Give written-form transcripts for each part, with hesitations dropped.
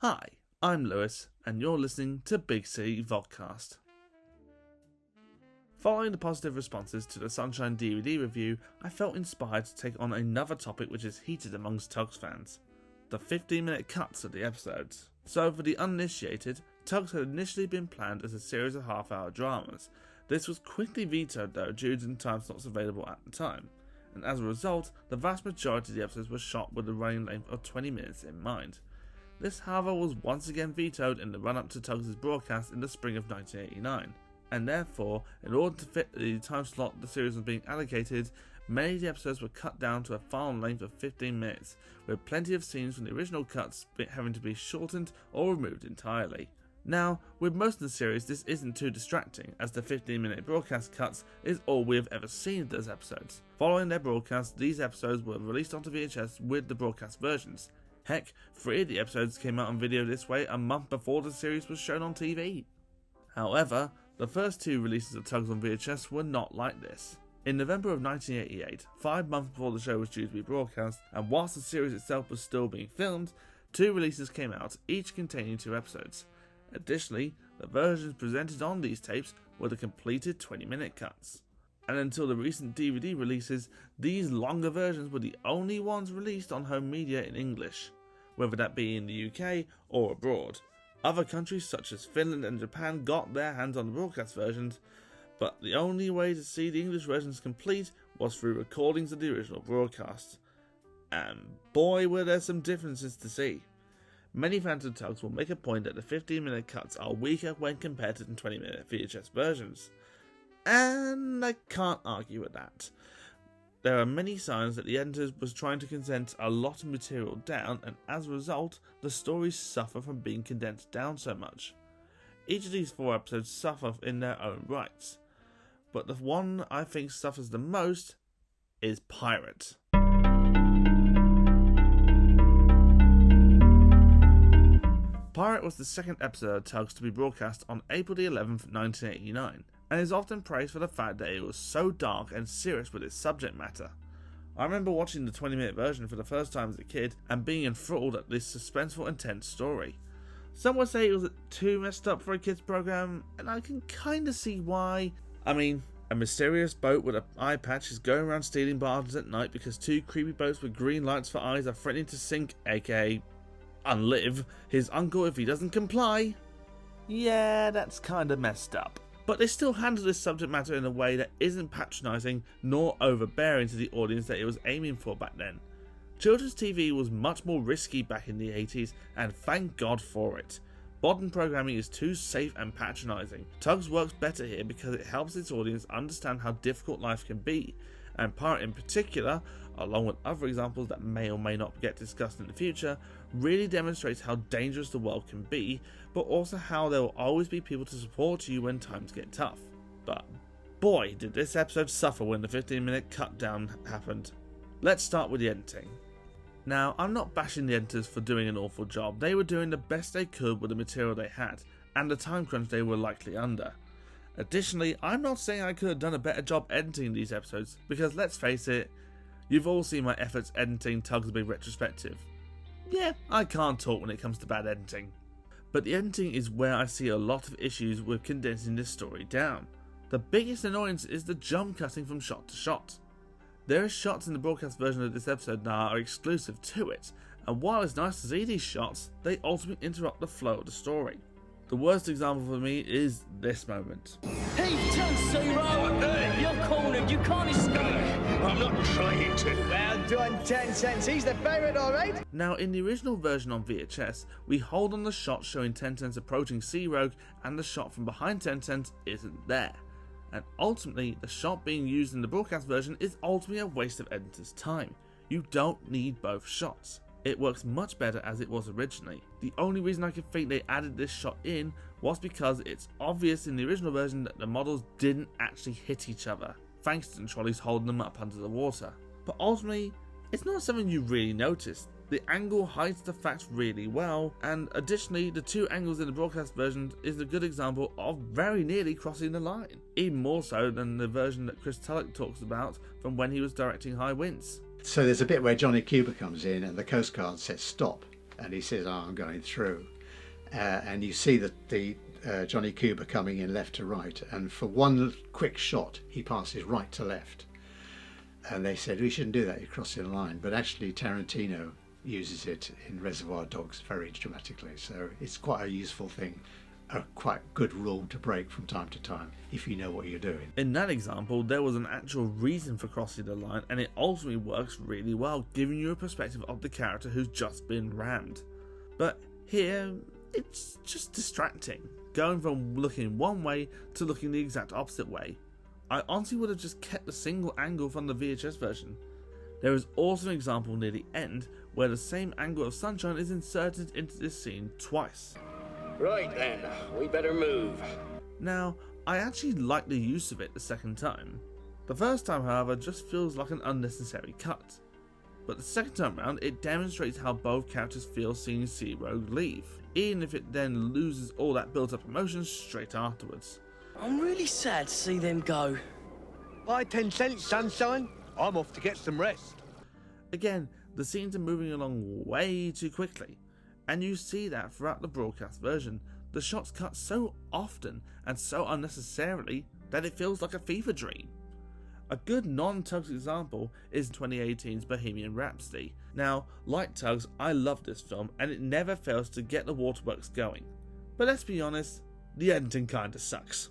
Hi, I'm Lewis, and you're listening to Bigg Vodcast. Following the positive responses to the Sunshine DVD review, I felt inspired to take on another topic which is heated amongst TUGS fans: the 15-minute cuts of the episodes. So for the uninitiated, TUGS had initially been planned as a series of half-hour dramas. This was quickly vetoed though due to the time slots available at the time, and as a result, the vast majority of the episodes were shot with a running length of 20 minutes in mind. This, however, was once again vetoed in the run-up to TUGS' broadcast in the spring of 1989, and therefore, in order to fit the time slot the series was being allocated, many of the episodes were cut down to a final length of 15 minutes, with plenty of scenes from the original cuts having to be shortened or removed entirely. Now, with most of the series, this isn't too distracting, as the 15-minute broadcast cuts is all we have ever seen of those episodes. Following their broadcast, these episodes were released onto VHS with the broadcast versions. Heck, 3 of the episodes came out on video this way a month before the series was shown on TV. However, the first 2 releases of TUGS on VHS were not like this. In November of 1988, 5 months before the show was due to be broadcast, and whilst the series itself was still being filmed, 2 releases came out, each containing 2 episodes. Additionally, the versions presented on these tapes were the completed 20-minute cuts. And until the recent DVD releases, these longer versions were the only ones released on home media in English, whether that be in the UK or abroad. Other countries such as Finland and Japan got their hands on the broadcast versions, but the only way to see the English versions complete was through recordings of the original broadcast. And boy, were there some differences to see. Many fans of TUGS will make a point that the 15-minute cuts are weaker when compared to the 20-minute VHS versions. And I can't argue with that. There are many signs that the editor was trying to condense a lot of material down, and as a result, the stories suffer from being condensed down so much. Each of these 4 episodes suffer in their own rights, but the one I think suffers the most is Pirate. Pirate was the second episode of TUGS to be broadcast on April the 11th, 1989, and is often praised for the fact that it was so dark and serious with its subject matter. I remember watching the 20-minute version for the first time as a kid and being enthralled at this suspenseful and tense story. Some would say it was too messed up for a kids program, and I can kinda see why. I mean, a mysterious boat with an eye patch is going around stealing barges at night because 2 creepy boats with green lights for eyes are threatening to sink, aka unlive, his uncle if he doesn't comply. Yeah, that's kinda messed up. But they still handle this subject matter in a way that isn't patronising nor overbearing to the audience that it was aiming for back then. Children's TV was much more risky back in the 80s, and thank God for it. Modern programming is too safe and patronising. TUGS works better here because it helps its audience understand how difficult life can be, and Pirate in particular, along with other examples that may or may not get discussed in the future, really demonstrates how dangerous the world can be, but also how there will always be people to support you when times get tough. But boy, did this episode suffer when the 15-minute cut down happened. Let's start with the editing. Now, I'm not bashing the editors for doing an awful job. They were doing the best they could with the material they had, and the time crunch they were likely under. Additionally, I'm not saying I could have done a better job editing these episodes, because let's face it, you've all seen my efforts editing TUGS Big retrospective. Yeah, I can't talk when it comes to bad editing. But the editing is where I see a lot of issues with condensing this story down. The biggest annoyance is the jump cutting from shot to shot. There are shots in the broadcast version of this episode that are exclusive to it, and while it's nice to see these shots, they ultimately interrupt the flow of the story. The worst example for me is this moment. Hey, turn zero! You're cornered, you can't escape! I'm not trying to. Well done, 10 cents. He's the pirate, alright? Now, in the original version on VHS, we hold on the shot showing 10 Cents approaching Sea Rogue, and the shot from behind 10 Cents isn't there. And ultimately, the shot being used in the broadcast version is ultimately a waste of editor's time. You don't need both shots. It works much better as it was originally. The only reason I could think they added this shot in was because it's obvious in the original version that the models didn't actually hit each other, thanks to the trolleys holding them up under the water. But ultimately, it's not something you really notice. The angle hides the fact really well, and additionally, the 2 angles in the broadcast version is a good example of very nearly crossing the line, even more so than the version that Chris Tulloch talks about from when he was directing High Winds. So there's a bit where Johnny Cuba comes in and the Coast Guard says stop, and he says, "Oh, I'm going through," and you see the Johnny Cuba coming in left to right, and for one quick shot he passes right to left, and they said we shouldn't do that, you're crossing the line, but actually Tarantino uses it in Reservoir Dogs very dramatically, so it's quite a useful thing, a quite good rule to break from time to time if you know what you're doing. In that example, there was an actual reason for crossing the line, and it ultimately works really well, giving you a perspective of the character who's just been rammed. But here, it's just distracting, going from looking one way to looking the exact opposite way. I honestly would have just kept the single angle from the VHS version. There is also an example near the end where the same angle of sunshine is inserted into this scene twice. Right then, we better move. Now, I actually like the use of it the second time. The first time, however, just feels like an unnecessary cut. But the second time round, it demonstrates how both characters feel seeing Zero leave, even if it then loses all that built-up emotion straight afterwards. I'm really sad to see them go. Buy 10 cents, sunshine. I'm off to get some rest. Again, the scenes are moving along way too quickly, and you see that throughout the broadcast version. The shots cut so often and so unnecessarily that it feels like a fever dream. A good non-Tugs example is 2018's Bohemian Rhapsody. Now, like Tugs, I love this film and it never fails to get the waterworks going. But let's be honest, the editing kinda sucks.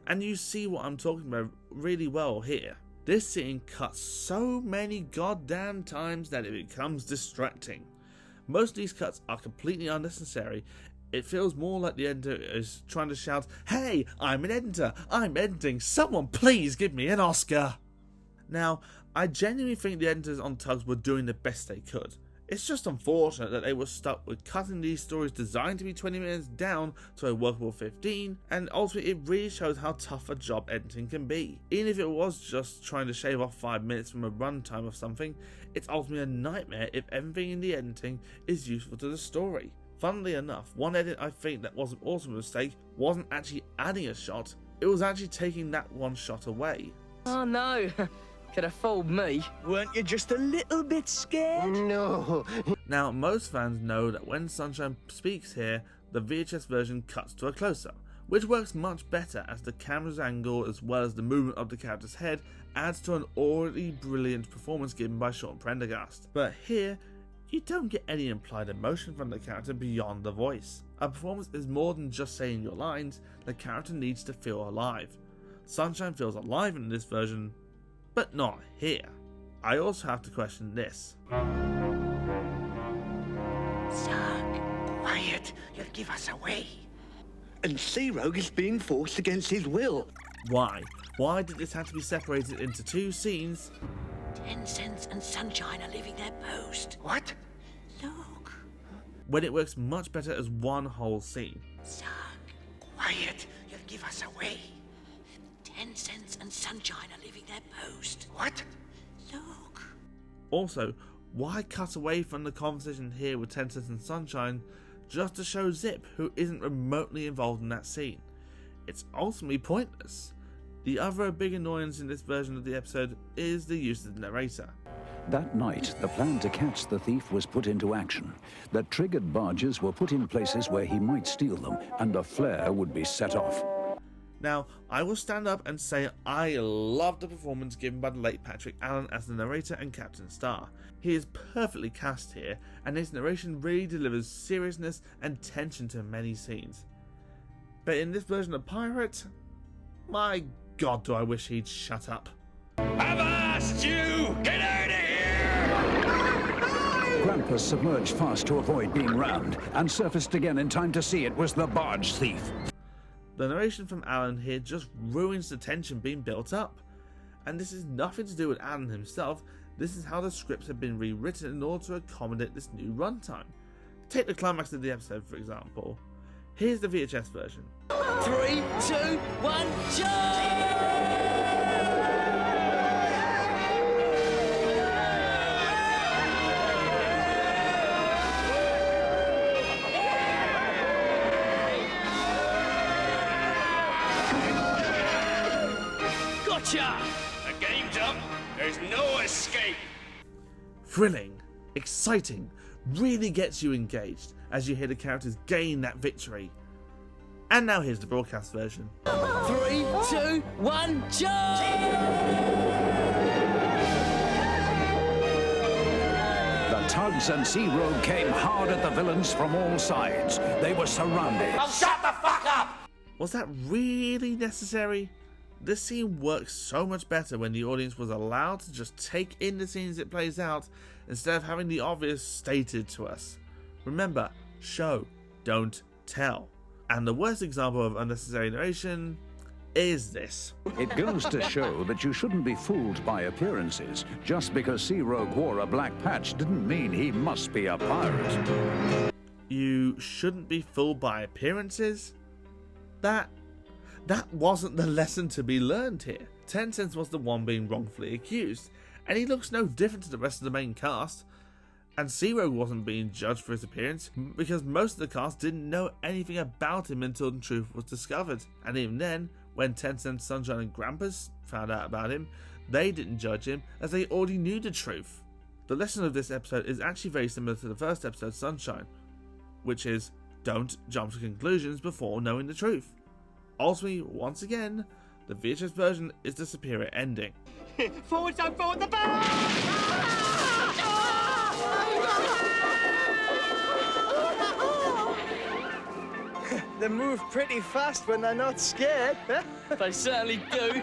And you see what I'm talking about really well here. This scene cuts so many goddamn times that it becomes distracting. Most of these cuts are completely unnecessary. It feels more like the editor is trying to shout, "Hey, I'm an editor, I'm editing, someone please give me an Oscar!" Now, I genuinely think the editors on Tugs were doing the best they could. It's just unfortunate that they were stuck with cutting these stories designed to be 20 minutes down to a workable 15, and ultimately it really shows how tough a job editing can be. Even if it was just trying to shave off 5 minutes from a runtime of something, it's ultimately a nightmare if everything in the editing is useful to the story. Funnily enough, one edit I think that wasn't also a mistake wasn't actually adding a shot, it was actually taking that one shot away. Oh no, could have fooled me. Weren't you just a little bit scared? No. Now, most fans know that when Sunshine speaks here, the VHS version cuts to a close-up, which works much better as the camera's angle as well as the movement of the character's head adds to an already brilliant performance given by Sean Prendergast. But here, you don't get any implied emotion from the character beyond the voice. A performance is more than just saying your lines, the character needs to feel alive. Sunshine feels alive in this version, but not here. I also have to question this. Zach, quiet, you'll give us away. And Zero is being forced against his will. Why? Why did this have to be separated into two scenes? 10 cents and sunshine are leaving their post. What? Look. When it works much better as one whole scene. Zach, quiet, you'll give us away. 10 cents and sunshine are leaving their post. What? Look. Also, why cut away from the conversation here with 10 Cents and Sunshine just to show Zip, who isn't remotely involved in that scene? It's ultimately pointless. The other big annoyance in this version of the episode is the use of the narrator. That night, the plan to catch the thief was put into action. The triggered barges were put in places where he might steal them, and a flare would be set off. Now, I will stand up and say I love the performance given by the late Patrick Allen as the narrator and Captain Star. He is perfectly cast here, and his narration really delivers seriousness and tension to many scenes. But in this version of Pirate, my god do I wish he'd shut up. I've asked you! Get out of here! Grampus submerged fast to avoid being rammed, and surfaced again in time to see it was the barge thief. The narration from Alan here just ruins the tension being built up. And this is nothing to do with Alan himself, this is how the scripts have been rewritten in order to accommodate this new runtime. Take the climax of the episode for example. Here's the VHS version. 3, 2, 1, jump! Gotcha! The game's up. There's no escape. Thrilling, exciting, really gets you engaged as you hear the characters gain that victory. And now here's the broadcast version. 3, 2, 1, jump! The Tugs and Sea Rogue came hard at the villains from all sides. They were surrounded. Oh, shut the fuck up! Was that really necessary? This scene works so much better when the audience was allowed to just take in the scenes it plays out instead of having the obvious stated to us. Remember, show, don't tell. And the worst example of unnecessary narration is this. It goes to show that you shouldn't be fooled by appearances. Just because Sea Rogue wore a black patch didn't mean he must be a pirate. You shouldn't be fooled by appearances? That wasn't the lesson to be learned here. Tencent was the one being wrongfully accused, and he looks no different to the rest of the main cast. And Sea Rogue wasn't being judged for his appearance because most of the cast didn't know anything about him until the truth was discovered. And even then, when Tencent, Sunshine and Grampus found out about him, they didn't judge him as they already knew the truth. The lesson of this episode is actually very similar to the first episode, Sunshine, which is don't jump to conclusions before knowing the truth. Ultimately, once again, the VHS version is the superior ending. Forward, son, forward, the ball! They move pretty fast when they're not scared. They certainly do.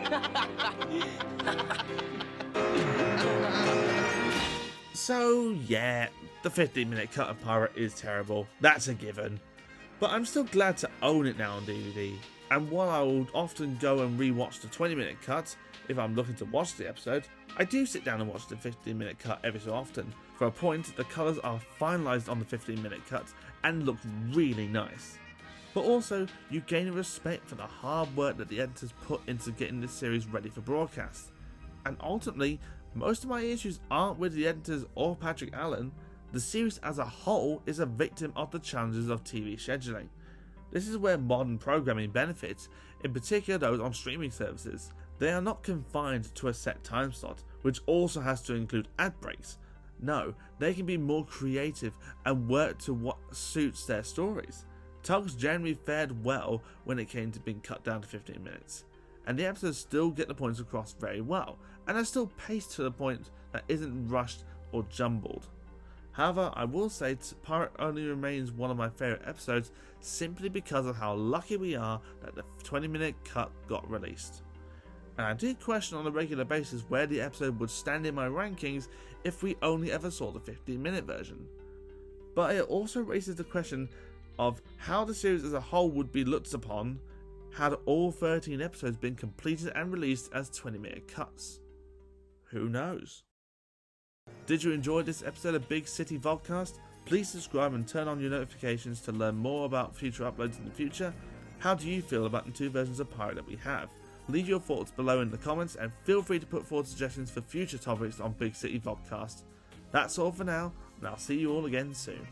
So yeah, the 15-minute cut of Pirate is terrible, that's a given. But I'm still glad to own it now on DVD. And while I will often go and re-watch the 20-minute cut if I'm looking to watch the episode, I do sit down and watch the 15-minute cut every so often. For a point, the colours are finalised on the 15-minute cut and look really nice. But also, you gain a respect for the hard work that the editors put into getting this series ready for broadcast. And ultimately, most of my issues aren't with the editors or Patrick Allen. The series as a whole is a victim of the challenges of TV scheduling. This is where modern programming benefits, in particular those on streaming services. They are not confined to a set time slot, which also has to include ad breaks. No, they can be more creative and work to what suits their stories. TUGS generally fared well when it came to being cut down to 15 minutes, and the episodes still get the points across very well, and are still paced to the point that isn't rushed or jumbled. However, I will say Pirate only remains one of my favourite episodes simply because of how lucky we are that the 20-minute cut got released. And I do question on a regular basis where the episode would stand in my rankings if we only ever saw the 15-minute version. But it also raises the question of how the series as a whole would be looked upon had all 13 episodes been completed and released as 20-minute cuts. Who knows? Did you enjoy this episode of Big City Vodcast? Please subscribe and turn on your notifications to learn more about future uploads in the future. How do you feel about the two versions of Pirate that we have? Leave your thoughts below in the comments and feel free to put forward suggestions for future topics on Big City Vodcast. That's all for now, and I'll see you all again soon.